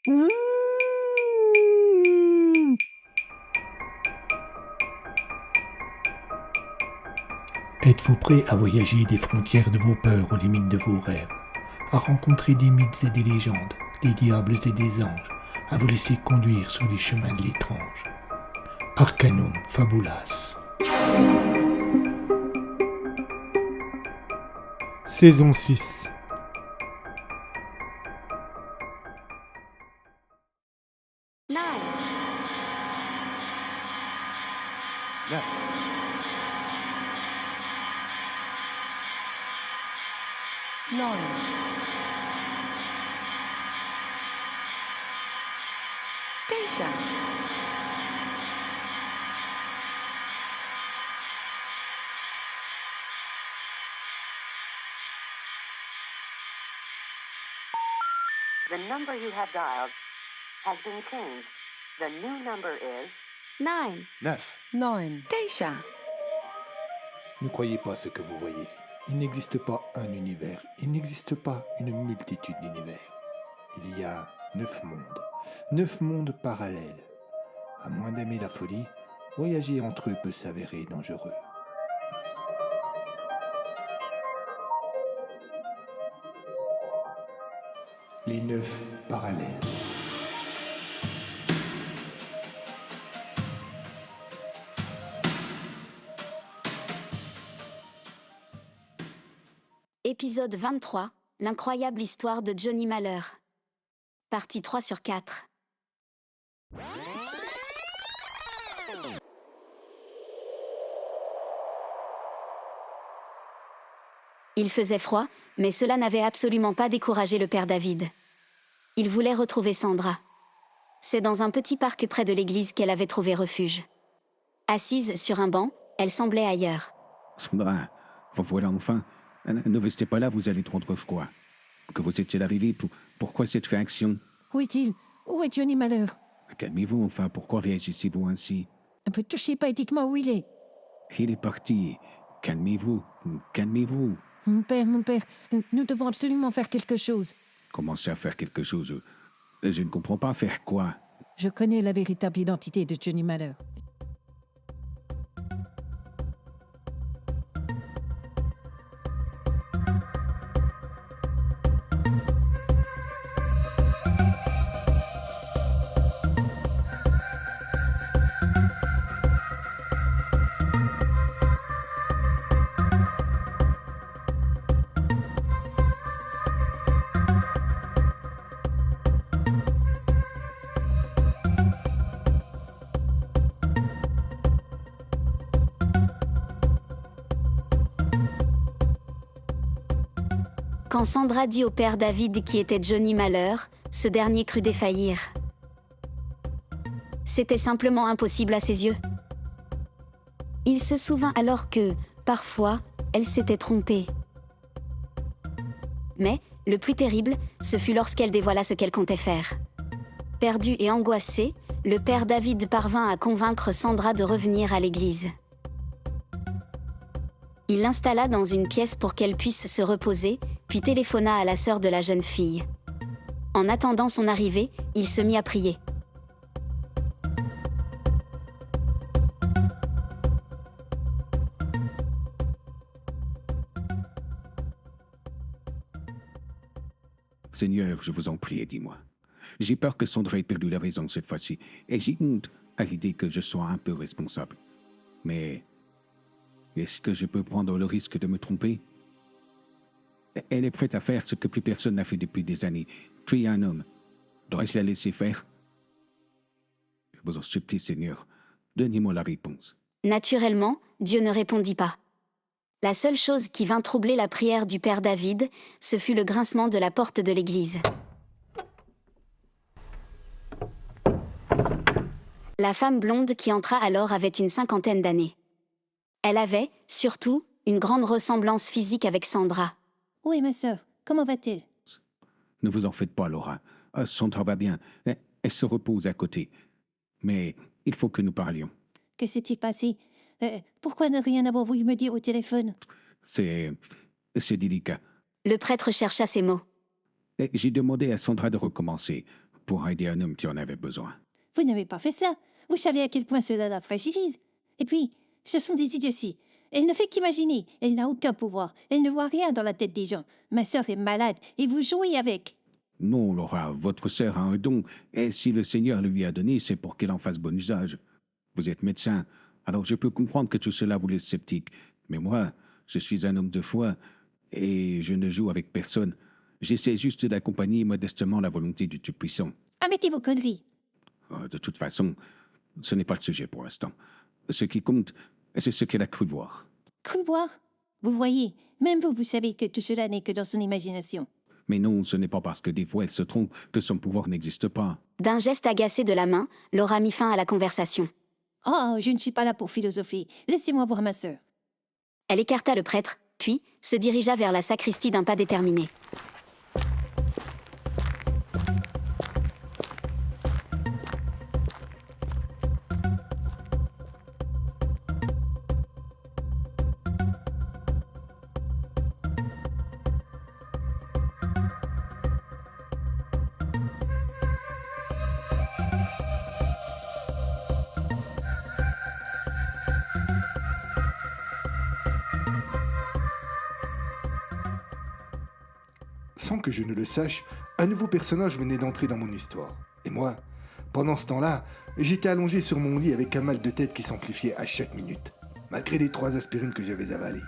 Mmh. Êtes-vous prêt à voyager des frontières de vos peurs aux limites de vos rêves, à rencontrer des mythes et des légendes, des diables et des anges, à vous laisser conduire sur les chemins de l'étrange? Arcanum Fabulas. Saison 6. The number you have dialed has been changed. The new number is 9. 9. Teisha. Ne croyez pas ce que vous voyez. Il n'existe pas un univers, il n'existe pas une multitude d'univers. Il y a 9 mondes parallèles. À moins d'aimer la folie, voyager entre eux peut s'avérer dangereux. Les 9 parallèles. Épisode 23. L'incroyable histoire de Johnny Malheur. Partie 3 sur 4. Il faisait froid, mais cela n'avait absolument pas découragé le père David. Il voulait retrouver Sandra. C'est dans un petit parc près de l'église qu'elle avait trouvé refuge. Assise sur un banc, elle semblait ailleurs. Sandra, vous voilà enfin. Ne restez pas là, vous allez trop froid. Que vous étiez arrivé, pourquoi cette réaction? Où est-il? Où est Johnny Malheur? Calmez-vous enfin, pourquoi réagissez-vous ainsi? Un peu touché, pas dites-moi où il est. Il est parti. Calmez-vous, calmez-vous. Mon père, nous devons absolument faire quelque chose. Commencez à faire quelque chose. Je ne comprends pas faire quoi. Je connais la véritable identité de Johnny Malheur. Quand Sandra dit au père David qui était Johnny Malheur, ce dernier crut défaillir. C'était simplement impossible à ses yeux. Il se souvint alors que, parfois, elle s'était trompée. Mais, le plus terrible, ce fut lorsqu'elle dévoila ce qu'elle comptait faire. Perdu et angoissé, le père David parvint à convaincre Sandra de revenir à l'église. Il l'installa dans une pièce pour qu'elle puisse se reposer, puis téléphona à la sœur de la jeune fille. En attendant son arrivée, il se mit à prier. Seigneur, je vous en prie, dis-moi. J'ai peur que Sandra ait perdu la raison cette fois-ci, et j'ai honte à l'idée que je sois un peu responsable. Mais est-ce que je peux prendre le risque de me tromper? Elle est prête à faire ce que plus personne n'a fait depuis des années, tuer un homme. Dois-je la laisser faire? Je vous en supplie, Seigneur, donnez-moi la réponse. Naturellement, Dieu ne répondit pas. La seule chose qui vint troubler la prière du père David, ce fut le grincement de la porte de l'église. La femme blonde qui entra alors avait une 50aine d'années. Elle avait, surtout, une grande ressemblance physique avec Sandra. Où est ma sœur? Comment va-t-elle? Ne vous en faites pas, Laura. Sandra va bien. Elle se repose à côté. Mais il faut que nous parlions. Que s'est-il passé? Pourquoi ne rien avoir voulu me dire au téléphone? C'est délicat. Le prêtre chercha ses mots. J'ai demandé à Sandra de recommencer. pour aider un homme qui en avait besoin. Vous n'avez pas fait cela. Vous savez à quel point cela la fragilise. Et puis, ce sont des idioties. Elle ne fait qu'imaginer. Elle n'a aucun pouvoir. Elle ne voit rien dans la tête des gens. Ma sœur est malade et vous jouez avec. Non, Laura, votre sœur a un don, et si le Seigneur le lui a donné, c'est pour qu'elle en fasse bon usage. Vous êtes médecin, alors je peux comprendre que tout cela vous laisse sceptique. Mais moi, je suis un homme de foi, et je ne joue avec personne. J'essaie juste d'accompagner modestement la volonté du Tout-Puissant. Arrêtez vos conneries. De toute façon, ce n'est pas le sujet pour l'instant. Ce qui compte, c'est ce qu'elle a cru voir. Cru voir. Vous voyez, même vous, vous savez que tout cela n'est que dans son imagination. Mais non, ce n'est pas parce que des fois elle se trompe que son pouvoir n'existe pas. D'un geste agacé de la main, Laura mit fin à la conversation. Oh, je ne suis pas là pour philosopher. Laissez-moi voir ma sœur. Elle écarta le prêtre, puis se dirigea vers la sacristie d'un pas déterminé. Sans que je ne le sache, un nouveau personnage venait d'entrer dans mon histoire. Et moi, pendant ce temps-là, j'étais allongé sur mon lit avec un mal de tête qui s'amplifiait à chaque minute, malgré les 3 aspirines que j'avais avalées.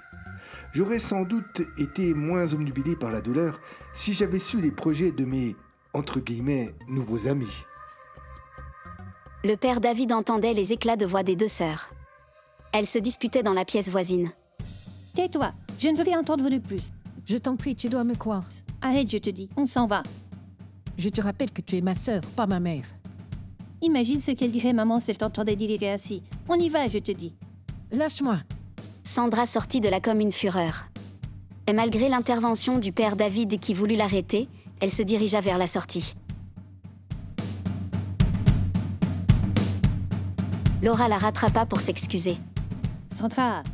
J'aurais sans doute été moins omnubilé par la douleur si j'avais su les projets de mes, entre guillemets, nouveaux amis. Le père David entendait les éclats de voix des 2 sœurs. Elles se disputaient dans la pièce voisine. Tais-toi, je ne veux rien entendre de plus. Je t'en prie, tu dois me croire. Arrête, je te dis, on s'en va. Je te rappelle que tu es ma sœur, pas ma mère. Imagine ce qu'elle dirait maman si elle t'entendait délirer ainsi. On y va, je te dis. Lâche-moi. Sandra sortit de là comme une fureur. Et malgré l'intervention du père David qui voulut l'arrêter, elle se dirigea vers la sortie. Laura la rattrapa pour s'excuser. Sandra,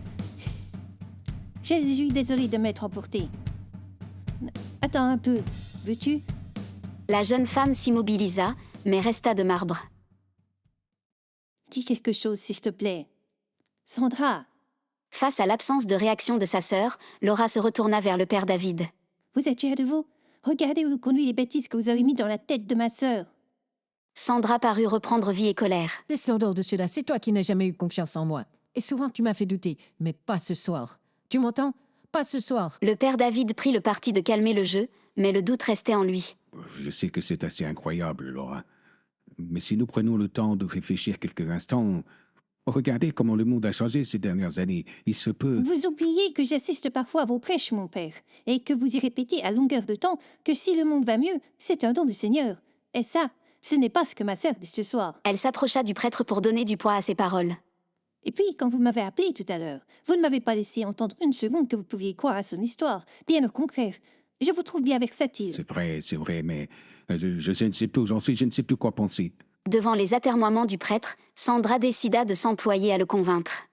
je suis désolée de m'être emportée. Attends un peu, veux-tu? La jeune femme s'immobilisa, mais resta de marbre. Dis quelque chose, s'il te plaît. Sandra, Face à l'absence de réaction de sa sœur, Laura se retourna vers le père David. vous êtes fiers de vous? Regardez où vous conduit les bêtises que vous avez mis dans la tête de ma sœur. Sandra parut reprendre vie et colère. Laisse-le en dehors de cela, c'est toi qui n'as jamais eu confiance en moi. Et souvent tu m'as fait douter, mais pas ce soir. Tu m'entends? Pas ce soir. Le père David prit le parti de calmer le jeu, mais le doute restait en lui. Je sais que c'est assez incroyable, Laura. Mais si nous prenons le temps de réfléchir quelques instants, regardez comment le monde a changé ces dernières années. Il se peut... Vous oubliez que j'assiste parfois à vos prêches, mon père, et que vous y répétez à longueur de temps que si le monde va mieux, c'est un don du Seigneur. Et ça, ce n'est pas ce que ma sœur dit ce soir. Elle s'approcha du prêtre pour donner du poids à ses paroles. Et puis, quand vous m'avez appelé tout à l'heure, vous ne m'avez pas laissé entendre une seconde que vous pouviez croire à son histoire. Bien au contraire, je vous trouve bien versatile. C'est vrai, mais je ne sais plus où j'en suis, je ne sais plus quoi penser. Devant les atermoiements du prêtre, Sandra décida de s'employer à le convaincre.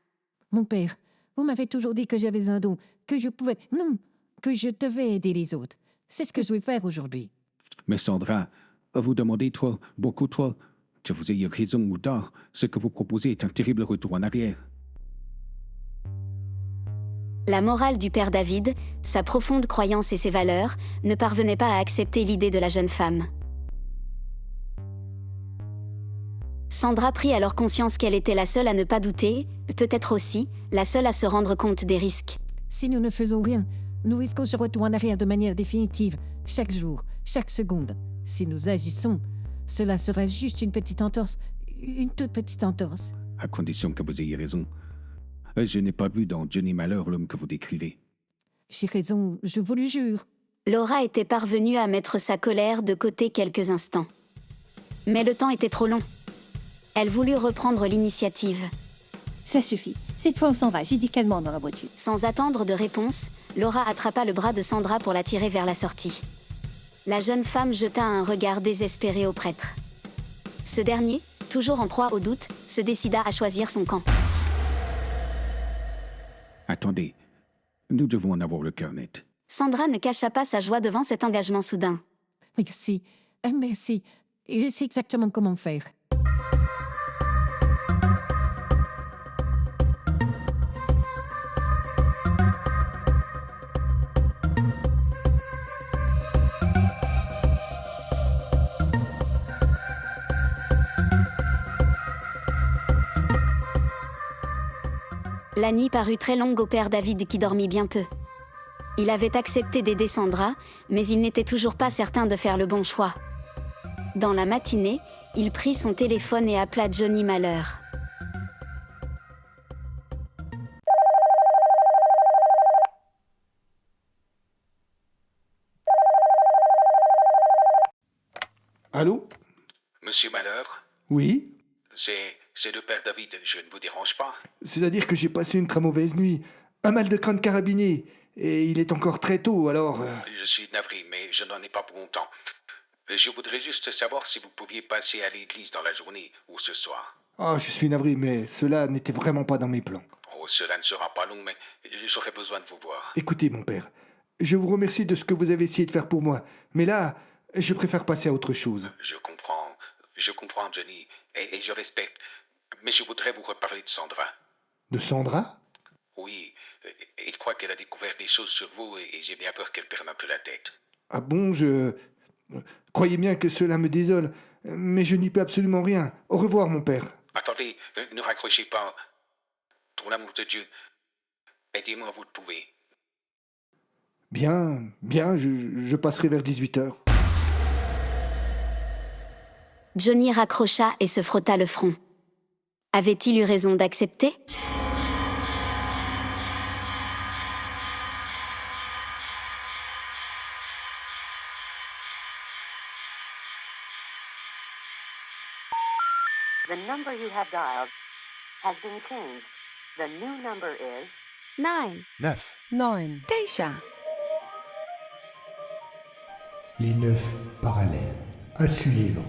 Mon père, vous m'avez toujours dit que j'avais un don, que je pouvais... Non, que je devais aider les autres. C'est ce que je vais faire aujourd'hui. Mais Sandra, vous demandez trop, beaucoup trop. Que vous ayez raison ou tort, ce que vous proposez est un terrible retour en arrière. La morale du père David, sa profonde croyance et ses valeurs, ne parvenaient pas à accepter l'idée de la jeune femme. Sandra prit alors conscience qu'elle était la seule à ne pas douter, peut-être aussi la seule à se rendre compte des risques. Si nous ne faisons rien, nous risquons ce retour en arrière de manière définitive, chaque jour, chaque seconde. Si nous agissons, cela sera juste une petite entorse, une toute petite entorse. À condition que vous ayez raison. Je n'ai pas vu dans Johnny Malheur l'homme que vous décrivez. J'ai raison, je vous le jure. Laura était parvenue à mettre sa colère de côté quelques instants. Mais le temps était trop long. Elle voulut reprendre l'initiative. Ça suffit. Cette fois, on s'en va. J'ai dit calmement dans la voiture. Sans attendre de réponse, Laura attrapa le bras de Sandra pour la tirer vers la sortie. La jeune femme jeta un regard désespéré au prêtre. Ce dernier, toujours en proie au doute, se décida à choisir son camp. Attendez, nous devons en avoir le cœur net. Sandra ne cacha pas sa joie devant cet engagement soudain. Merci, merci. et je sais exactement comment faire. La nuit parut très longue au père David qui dormit bien peu. Il avait accepté d'aider Sandra, mais il n'était toujours pas certain de faire le bon choix. Dans la matinée, il prit son téléphone et appela Johnny Malheur. Allô? Monsieur Malheur, Oui? c'est le père David, je ne vous dérange pas. C'est-à-dire que j'ai passé une très mauvaise nuit. Un mal de crâne carabiné. Et il est encore très tôt, alors... Je suis navré, mais je n'en ai pas pour longtemps. Je voudrais juste savoir si vous pouviez passer à l'église dans la journée ou ce soir. Ah, je suis navré, mais cela n'était vraiment pas dans mes plans. Oh, cela ne sera pas long, mais j'aurais besoin de vous voir. Écoutez, mon père, je vous remercie de ce que vous avez essayé de faire pour moi. Mais là, je préfère passer à autre chose. Je comprends, Johnny, et je respecte. Mais je voudrais vous reparler de Sandra. De Sandra? Oui, il croit qu'elle a découvert des choses sur vous et j'ai bien peur qu'elle perde un peu la tête. Ah bon, Croyez bien que cela me désole, mais je n'y peux absolument rien. Au revoir, mon père. Attendez, ne raccrochez pas. Pour l'amour de Dieu, aidez-moi, vous le pouvez. Bien, je passerai vers 18h. Johnny raccrocha et se frotta le front. Avait-il eu raison d'accepter ? The number you have dialed has been changed. The new number is 9, 9. 9, 9. Les 9 parallèles. À suivre.